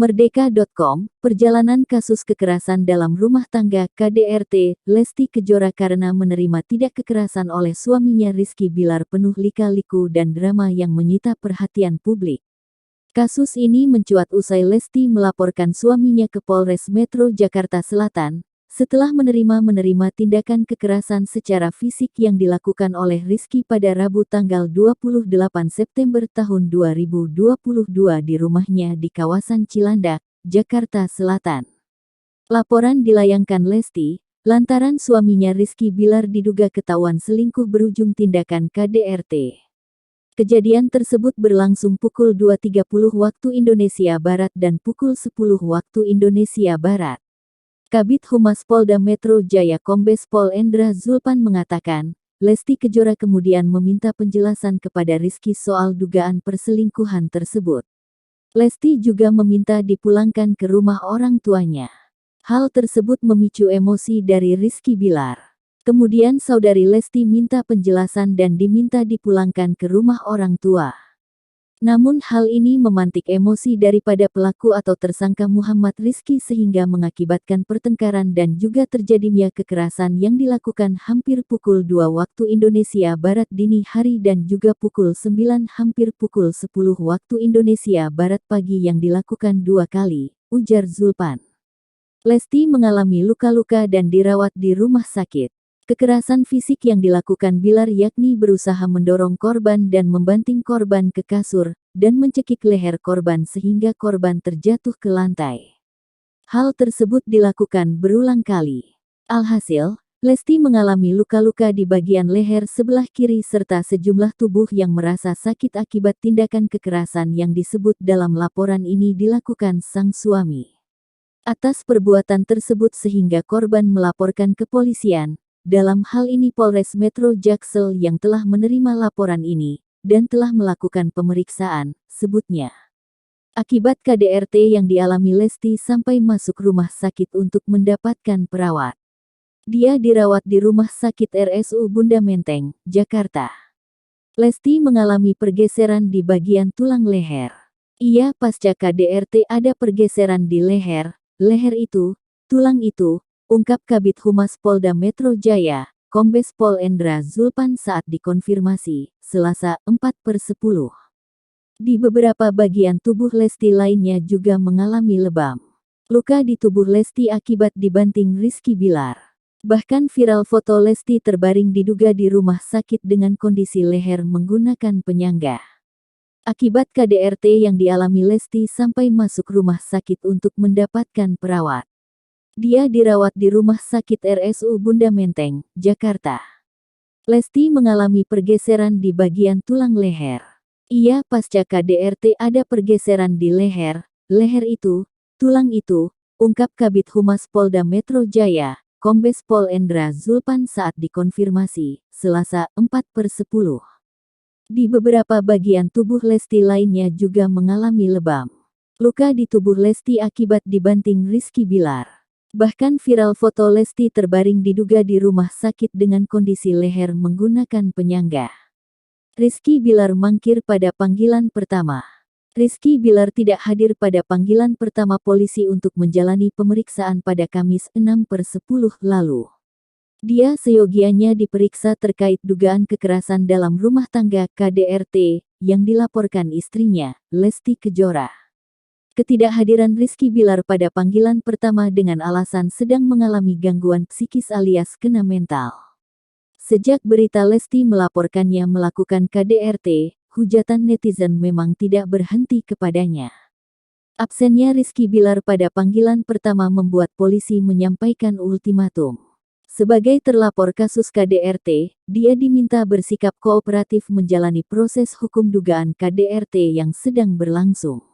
Merdeka.com, perjalanan kasus kekerasan dalam rumah tangga KDRT, Lesti Kejora karena menerima tidak kekerasan oleh suaminya Rizky Bilar penuh lika-liku dan drama yang menyita perhatian publik. Kasus ini mencuat usai Lesti melaporkan suaminya ke Polres Metro Jakarta Selatan, setelah menerima tindakan kekerasan secara fisik yang dilakukan oleh Rizky pada Rabu tanggal 28 September tahun 2022 di rumahnya di kawasan Cilandak, Jakarta Selatan. Laporan dilayangkan Lesti, lantaran suaminya Rizky Bilar diduga ketahuan selingkuh berujung tindakan KDRT. Kejadian tersebut berlangsung pukul 2.30 waktu Indonesia Barat dan pukul 10 waktu Indonesia Barat. Kabid Humas Polda Metro Jaya Kombes Pol Endra Zulpan mengatakan, Lesti Kejora kemudian meminta penjelasan kepada Rizky soal dugaan perselingkuhan tersebut. Lesti juga meminta dipulangkan ke rumah orang tuanya. Hal tersebut memicu emosi dari Rizky Bilar. Kemudian saudari Lesti minta penjelasan dan diminta dipulangkan ke rumah orang tua. Namun hal ini memantik emosi daripada pelaku atau tersangka Muhammad Rizky sehingga mengakibatkan pertengkaran dan juga terjadinya kekerasan yang dilakukan hampir pukul 2 waktu Indonesia Barat dini hari dan juga pukul 9 hampir pukul 10 waktu Indonesia Barat pagi yang dilakukan 2 kali, ujar Zulpan. Lesti mengalami luka-luka dan dirawat di rumah sakit. Kekerasan fisik yang dilakukan Bilar yakni berusaha mendorong korban dan membanting korban ke kasur, dan mencekik leher korban sehingga korban terjatuh ke lantai. Hal tersebut dilakukan berulang kali. Alhasil, Lesti mengalami luka-luka di bagian leher sebelah kiri serta sejumlah tubuh yang merasa sakit akibat tindakan kekerasan yang disebut dalam laporan ini dilakukan sang suami. Atas perbuatan tersebut sehingga korban melaporkan ke kepolisian. Dalam hal ini Polres Metro Jaksel yang telah menerima laporan ini, dan telah melakukan pemeriksaan, sebutnya. Akibat KDRT yang dialami Lesti sampai masuk rumah sakit untuk mendapatkan perawat. Dia dirawat di Rumah Sakit RSU Bunda Menteng, Jakarta. Lesti mengalami pergeseran di bagian tulang leher. Ia pasca KDRT ada pergeseran di leher itu, tulang itu, ungkap Kabid Humas Polda Metro Jaya, Kombes Pol Endra Zulpan saat dikonfirmasi, Selasa 4/10. Di beberapa bagian tubuh Lesti lainnya juga mengalami lebam. Luka di tubuh Lesti akibat dibanting Rizky Bilar. Bahkan viral foto Lesti terbaring diduga di rumah sakit dengan kondisi leher menggunakan penyangga. Akibat KDRT yang dialami Lesti sampai masuk rumah sakit untuk mendapatkan perawat. Dia dirawat di Rumah Sakit RSU Bunda Menteng, Jakarta. Lesti mengalami pergeseran di bagian tulang leher. Ia pasca KDRT ada pergeseran di leher itu, tulang itu, ungkap Kabid Humas Polda Metro Jaya, Kombes Pol Endra Zulpan saat dikonfirmasi, Selasa 4/10. Di beberapa bagian tubuh Lesti lainnya juga mengalami lebam. Luka di tubuh Lesti akibat dibanting Rizky Bilar. Bahkan viral foto Lesti terbaring diduga di rumah sakit dengan kondisi leher menggunakan penyangga. Rizky Bilar mangkir pada panggilan pertama. Rizky Bilar tidak hadir pada panggilan pertama polisi untuk menjalani pemeriksaan pada Kamis 6/10 lalu. Dia seyogianya diperiksa terkait dugaan kekerasan dalam rumah tangga KDRT yang dilaporkan istrinya, Lesti Kejora. Ketidakhadiran Rizky Bilar pada panggilan pertama dengan alasan sedang mengalami gangguan psikis alias kena mental. Sejak berita Lesti melaporkannya melakukan KDRT, hujatan netizen memang tidak berhenti kepadanya. Absennya Rizky Bilar pada panggilan pertama membuat polisi menyampaikan ultimatum. Sebagai terlapor kasus KDRT, dia diminta bersikap kooperatif menjalani proses hukum dugaan KDRT yang sedang berlangsung.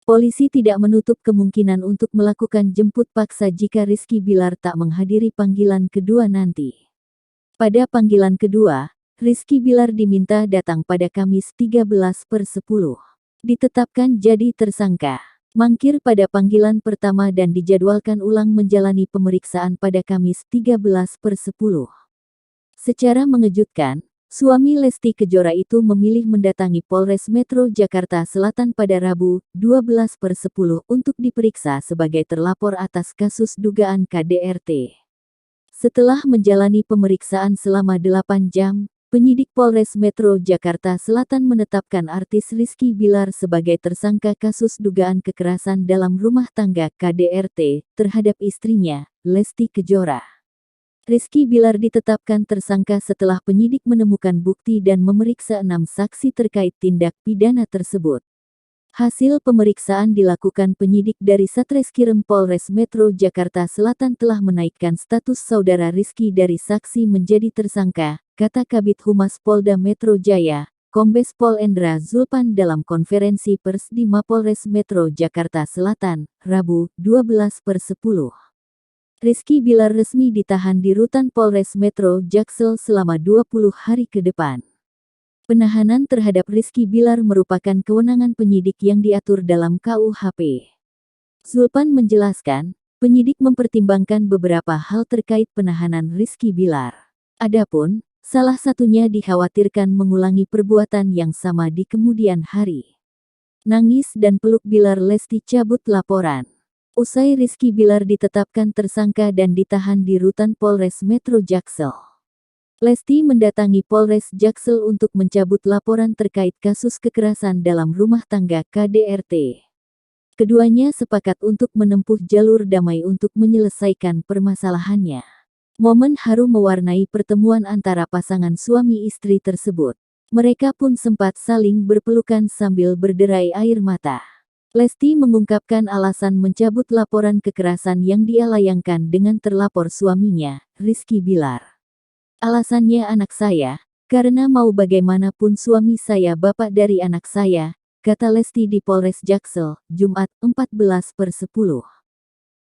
Polisi tidak menutup kemungkinan untuk melakukan jemput paksa jika Rizky Bilar tak menghadiri panggilan kedua nanti. Pada panggilan kedua, Rizky Bilar diminta datang pada Kamis 13/10. Ditetapkan jadi tersangka. Mangkir pada panggilan pertama dan dijadwalkan ulang menjalani pemeriksaan pada Kamis 13/10. Secara mengejutkan, Suami Lesti Kejora itu memilih mendatangi Polres Metro Jakarta Selatan pada Rabu, 12/10 untuk diperiksa sebagai terlapor atas kasus dugaan KDRT. Setelah menjalani pemeriksaan selama 8 jam, penyidik Polres Metro Jakarta Selatan menetapkan artis Rizky Bilar sebagai tersangka kasus dugaan kekerasan dalam rumah tangga KDRT terhadap istrinya, Lesti Kejora. Rizky Bilar ditetapkan tersangka setelah penyidik menemukan bukti dan memeriksa 6 saksi terkait tindak pidana tersebut. Hasil pemeriksaan dilakukan penyidik dari Satreskrim Polres Metro Jakarta Selatan telah menaikkan status saudara Rizky dari saksi menjadi tersangka, kata Kabid Humas Polda Metro Jaya, Kombes Pol Endra Zulpan dalam konferensi pers di Mapolres Metro Jakarta Selatan, Rabu, 12/10. Rizky Bilar resmi ditahan di rutan Polres Metro Jaksel selama 20 hari ke depan. Penahanan terhadap Rizky Bilar merupakan kewenangan penyidik yang diatur dalam KUHP. Zulpan menjelaskan, penyidik mempertimbangkan beberapa hal terkait penahanan Rizky Bilar. Adapun, salah satunya dikhawatirkan mengulangi perbuatan yang sama di kemudian hari. Nangis dan peluk Bilar Lesti cabut laporan. Usai Rizky Bilar ditetapkan tersangka dan ditahan di rutan Polres Metro Jaksel. Lesti mendatangi Polres Jaksel untuk mencabut laporan terkait kasus kekerasan dalam rumah tangga KDRT. Keduanya sepakat untuk menempuh jalur damai untuk menyelesaikan permasalahannya. Momen haru mewarnai pertemuan antara pasangan suami istri tersebut. Mereka pun sempat saling berpelukan sambil berderai air mata. Lesti mengungkapkan alasan mencabut laporan kekerasan yang dia layangkan dengan terlapor suaminya, Rizky Bilar. Alasannya anak saya, karena mau bagaimanapun suami saya bapak dari anak saya, kata Lesti di Polres Jaksel, Jumat, 14/10.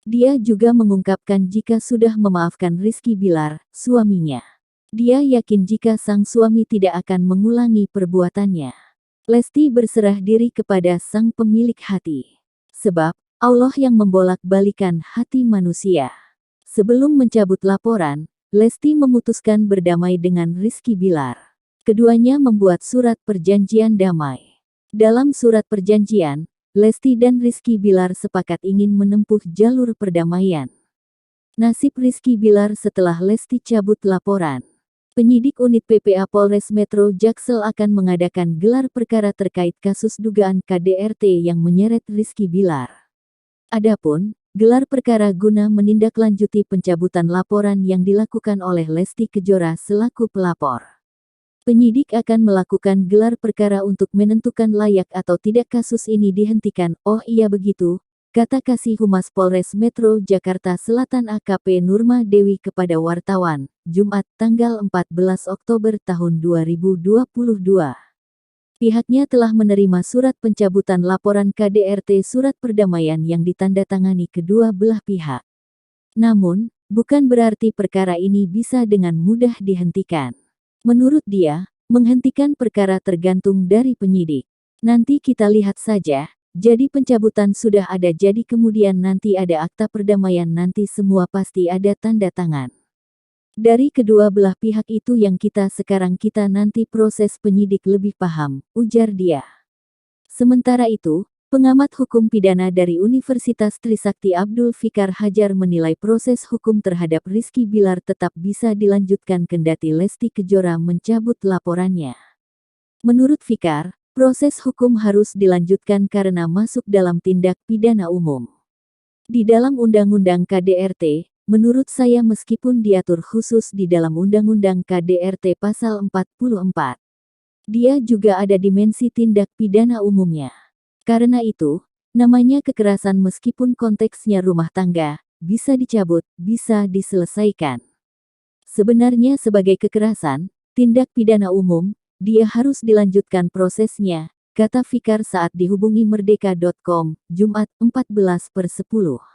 Dia juga mengungkapkan jika sudah memaafkan Rizky Bilar, suaminya. Dia yakin jika sang suami tidak akan mengulangi perbuatannya. Lesti berserah diri kepada sang pemilik hati. Sebab, Allah yang membolak-balikan hati manusia. Sebelum mencabut laporan, Lesti memutuskan berdamai dengan Rizky Bilar. Keduanya membuat surat perjanjian damai. Dalam surat perjanjian, Lesti dan Rizky Bilar sepakat ingin menempuh jalur perdamaian. Nasib Rizky Bilar setelah Lesti cabut laporan. Penyidik unit PPA Polres Metro Jaksel akan mengadakan gelar perkara terkait kasus dugaan KDRT yang menyeret Rizky Bilar. Adapun, gelar perkara guna menindaklanjuti pencabutan laporan yang dilakukan oleh Lesti Kejora selaku pelapor. Penyidik akan melakukan gelar perkara untuk menentukan layak atau tidak kasus ini dihentikan. Oh iya begitu, kata Kasih Humas Polres Metro Jakarta Selatan AKP Nurma Dewi kepada wartawan, Jumat, tanggal 14 Oktober tahun 2022. Pihaknya telah menerima surat pencabutan laporan KDRT surat perdamaian yang ditandatangani kedua belah pihak. Namun, bukan berarti perkara ini bisa dengan mudah dihentikan. Menurut dia, menghentikan perkara tergantung dari penyidik. Nanti kita lihat saja. Jadi pencabutan sudah ada, jadi kemudian nanti ada akta perdamaian, nanti semua pasti ada tanda tangan. Dari kedua belah pihak itu yang kita nanti proses penyidik lebih paham, ujar dia. Sementara itu, pengamat hukum pidana dari Universitas Trisakti Abdul Fikar Hajar menilai proses hukum terhadap Rizky Bilar tetap bisa dilanjutkan kendati Lesti Kejora mencabut laporannya. Menurut Fikar, proses hukum harus dilanjutkan karena masuk dalam tindak pidana umum. Di dalam Undang-Undang KDRT, menurut saya meskipun diatur khusus di dalam Undang-Undang KDRT Pasal 44, dia juga ada dimensi tindak pidana umumnya. Karena itu, namanya kekerasan meskipun konteksnya rumah tangga, bisa dicabut, bisa diselesaikan. Sebenarnya sebagai kekerasan, tindak pidana umum, dia harus dilanjutkan prosesnya, kata Fikar saat dihubungi Merdeka.com, Jumat, 14/10.